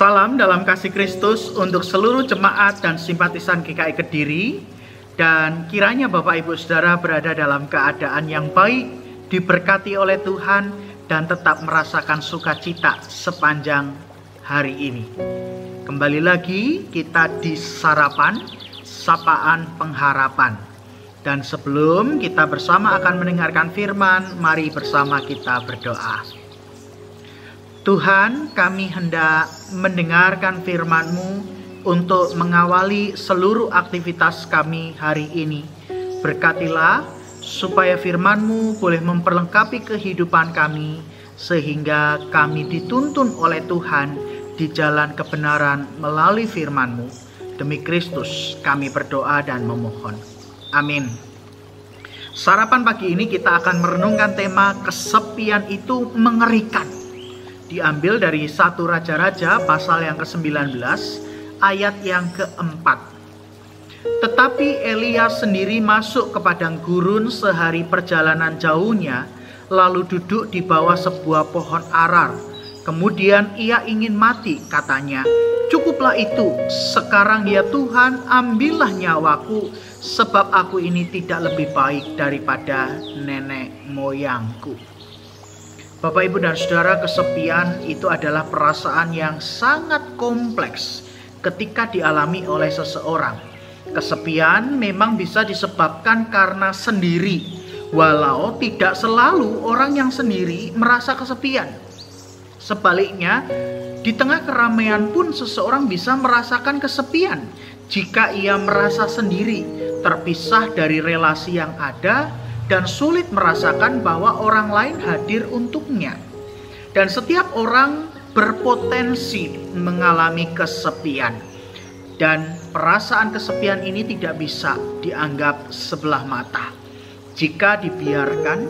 Salam dalam kasih Kristus untuk seluruh jemaat dan simpatisan GKI Kediri. Dan kiranya Bapak Ibu Saudara berada dalam keadaan yang baik, diberkati oleh Tuhan, dan tetap merasakan sukacita sepanjang hari ini. Kembali lagi kita di Sarapan, Sapaan Pengharapan. Dan sebelum kita bersama akan mendengarkan firman, mari bersama kita berdoa. Tuhan, kami hendak mendengarkan firman-Mu untuk mengawali seluruh aktivitas kami hari ini. Berkatilah supaya firman-Mu boleh memperlengkapi kehidupan kami, sehingga kami dituntun oleh Tuhan di jalan kebenaran melalui firman-Mu. Demi Kristus kami berdoa dan memohon. Amin. Sarapan pagi ini kita akan merenungkan tema kesepian itu mengerikan. Diambil dari 1 Raja-Raja pasal yang ke-19 ayat yang ke-4. Tetapi Elia sendiri masuk ke padang gurun sehari perjalanan jauhnya, lalu duduk di bawah sebuah pohon arar. Kemudian ia ingin mati, katanya, "Cukuplah itu, sekarang ya Tuhan, ambillah nyawaku, sebab aku ini tidak lebih baik daripada nenek moyangku." Bapak, Ibu, dan Saudara, kesepian itu adalah perasaan yang sangat kompleks ketika dialami oleh seseorang. Kesepian memang bisa disebabkan karena sendiri, walau tidak selalu orang yang sendiri merasa kesepian. Sebaliknya, di tengah keramaian pun seseorang bisa merasakan kesepian jika ia merasa sendiri, terpisah dari relasi yang ada, dan sulit merasakan bahwa orang lain hadir untuknya. Dan setiap orang berpotensi mengalami kesepian. Dan perasaan kesepian ini tidak bisa dianggap sebelah mata. Jika dibiarkan,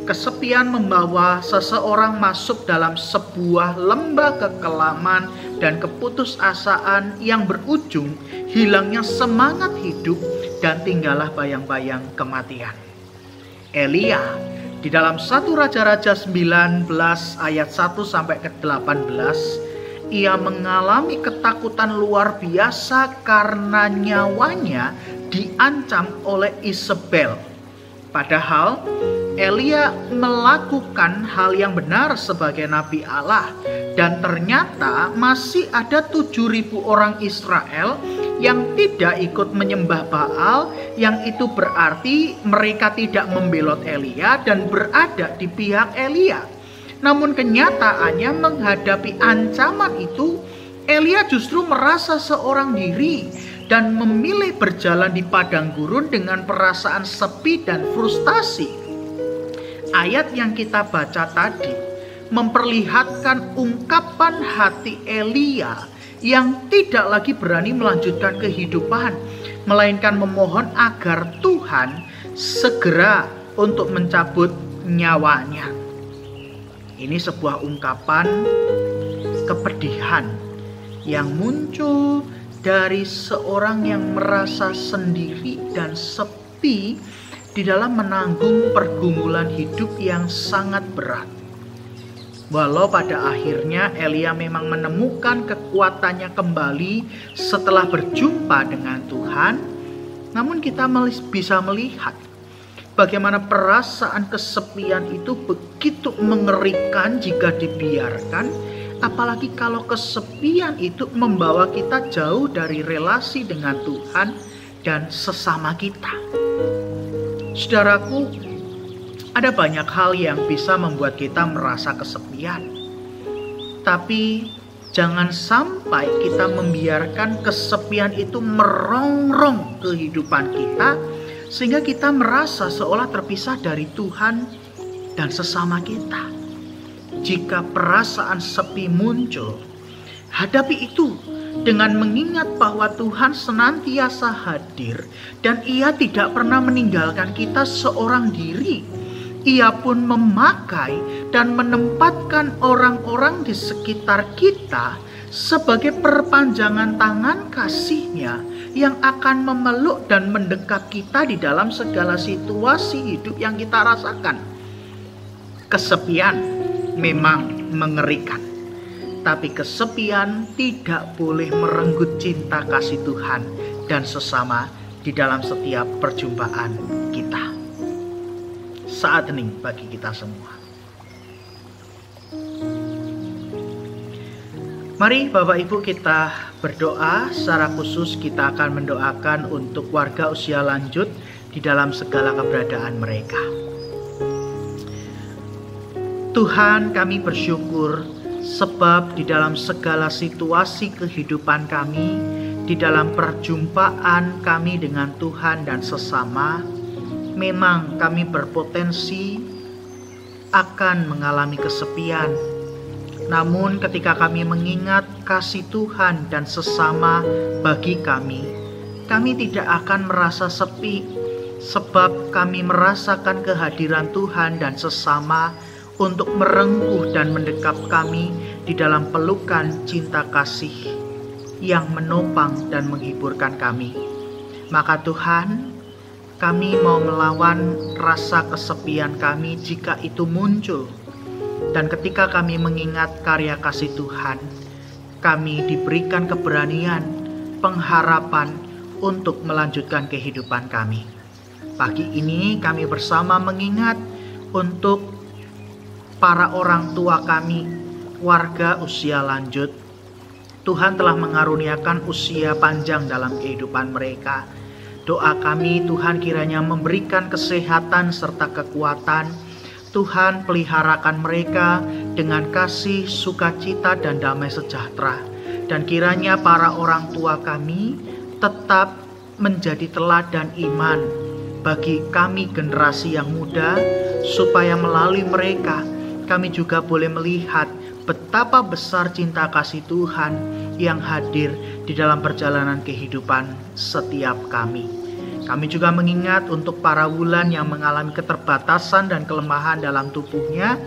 kesepian membawa seseorang masuk dalam sebuah lembah kekelaman dan keputusasaan yang berujung hilangnya semangat hidup dan tinggallah bayang-bayang kematian. Elia di dalam 1 Raja-Raja 19 ayat 1 sampai ke 18, ia mengalami ketakutan luar biasa karena nyawanya diancam oleh Isabel. Padahal Elia melakukan hal yang benar sebagai nabi Allah, dan ternyata masih ada 7.000 orang Israel yang tidak ikut menyembah Baal, yang itu berarti mereka tidak membelot Elia dan berada di pihak Elia. Namun kenyataannya menghadapi ancaman itu, Elia justru merasa seorang diri dan memilih berjalan di padang gurun dengan perasaan sepi dan frustasi. Ayat yang kita baca tadi memperlihatkan ungkapan hati Elia yang tidak lagi berani melanjutkan kehidupan, melainkan memohon agar Tuhan segera untuk mencabut nyawanya. Ini sebuah ungkapan kepedihan yang muncul dari seorang yang merasa sendiri dan sepi di dalam menanggung pergumulan hidup yang sangat berat. Walau pada akhirnya Elia memang menemukan kekuatannya kembali setelah berjumpa dengan Tuhan, namun kita bisa melihat bagaimana perasaan kesepian itu begitu mengerikan jika dibiarkan, apalagi kalau kesepian itu membawa kita jauh dari relasi dengan Tuhan dan sesama kita. Saudaraku, ada banyak hal yang bisa membuat kita merasa kesepian. Tapi jangan sampai kita membiarkan kesepian itu merongrong kehidupan kita, sehingga kita merasa seolah terpisah dari Tuhan dan sesama kita. Jika perasaan sepi muncul, hadapi itu dengan mengingat bahwa Tuhan senantiasa hadir dan Ia tidak pernah meninggalkan kita seorang diri. Ia pun memakai dan menempatkan orang-orang di sekitar kita sebagai perpanjangan tangan kasih-Nya yang akan memeluk dan mendekap kita di dalam segala situasi hidup yang kita rasakan. Kesepian memang mengerikan. tapi kesepian tidak boleh merenggut cinta kasih Tuhan dan sesama di dalam setiap perjumpaan kita. Saat hening bagi kita semua. Mari Bapak Ibu kita berdoa. Secara khusus kita akan mendoakan untuk warga usia lanjut di dalam segala keberadaan mereka. Tuhan, kami bersyukur sebab di dalam segala situasi kehidupan kami, di dalam perjumpaan kami dengan Tuhan dan sesama, memang kami berpotensi akan mengalami kesepian. Namun ketika kami mengingat kasih Tuhan dan sesama bagi kami tidak akan merasa sepi, sebab kami merasakan kehadiran Tuhan dan sesama untuk merengkuh dan mendekap kami di dalam pelukan cinta kasih yang menopang dan menghiburkan kami. Maka Tuhan, kami mau melawan rasa kesepian kami jika itu muncul. Dan ketika kami mengingat karya kasih Tuhan, kami diberikan keberanian, pengharapan untuk melanjutkan kehidupan kami. Pagi ini kami bersama mengingat untuk para orang tua kami, warga usia lanjut. Tuhan telah mengaruniakan usia panjang dalam kehidupan mereka. Doa kami, Tuhan kiranya memberikan kesehatan serta kekuatan. Tuhan peliharakan mereka dengan kasih, sukacita, dan damai sejahtera. Dan kiranya para orang tua kami tetap menjadi teladan iman bagi kami generasi yang muda, supaya melalui mereka kami juga boleh melihat betapa besar cinta kasih Tuhan yang hadir di dalam perjalanan kehidupan setiap kami. Kami juga mengingat untuk para wulan yang mengalami keterbatasan dan kelemahan dalam tubuhnya.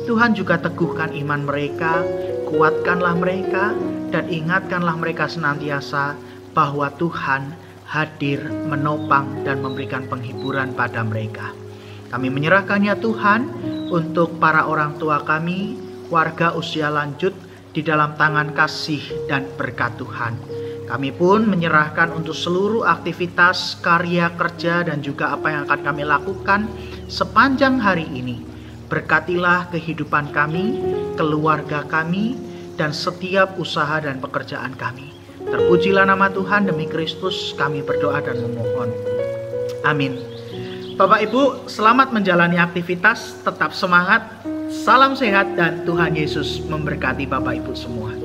Tuhan juga teguhkan iman mereka, kuatkanlah mereka, dan ingatkanlah mereka senantiasa bahwa Tuhan hadir menopang dan memberikan penghiburan pada mereka. Kami menyerahkannya Tuhan untuk para orang tua kami, warga usia lanjut di dalam tangan kasih dan berkat Tuhan. Kami pun menyerahkan untuk seluruh aktivitas, karya, kerja, dan juga apa yang akan kami lakukan sepanjang hari ini. Berkatilah kehidupan kami, keluarga kami, dan setiap usaha dan pekerjaan kami. Terpujilah nama Tuhan, demi Kristus kami berdoa dan memohon. Amin. Bapak Ibu, selamat menjalani aktivitas, tetap semangat, salam sehat, dan Tuhan Yesus memberkati Bapak Ibu semua.